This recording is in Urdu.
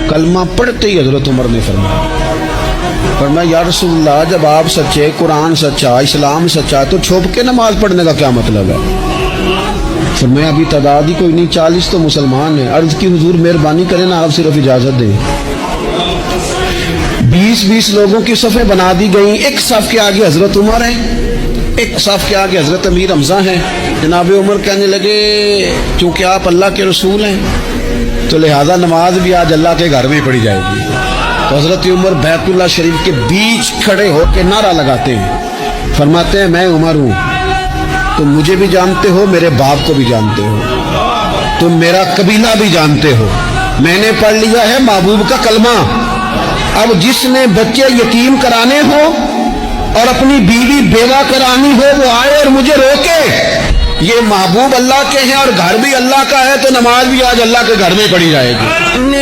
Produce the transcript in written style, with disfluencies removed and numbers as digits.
کلمہ پڑھتے ہی حضرت عمر نے فرمایا یا رسول اللہ جب آپ سچے، قرآن سچا، اسلام سچا، تو چھپ کے نماز پڑھنے کا کیا مطلب ہے؟ فرمایا ابھی تعداد ہی کوئی نہیں، 40 تو مسلمان ہیں۔ عرض کی حضور مہربانی کریں نا، آپ صرف اجازت دیں۔ 20 لوگوں کی صفیں بنا دی گئیں، ایک صف کے آگے حضرت عمر ہیں، ایک صف کے آگے حضرت امیر حمزہ ہیں۔ جناب عمر کہنے لگے چونکہ آپ اللہ کے رسول ہیں تو لہذا نماز بھی آج اللہ کے گھر میں پڑھی جائے گی۔ تو حضرت عمر بیت اللہ شریف کے بیچ کھڑے ہو کے نعرہ لگاتے ہیں، فرماتے ہیں میں عمر ہوں، تم مجھے بھی جانتے ہو، میرے باپ کو بھی جانتے ہو، تم میرا قبیلہ بھی جانتے ہو، میں نے پڑھ لیا ہے محبوب کا کلمہ۔ اب جس نے بچے یتیم کرانے ہو اور اپنی بیوی بیوہ کرانی ہو وہ آئے اور مجھے روکے۔ یہ محبوب اللہ کے ہیں اور گھر بھی اللہ کا ہے، تو نماز بھی آج اللہ کے گھر میں پڑھی جائے گی۔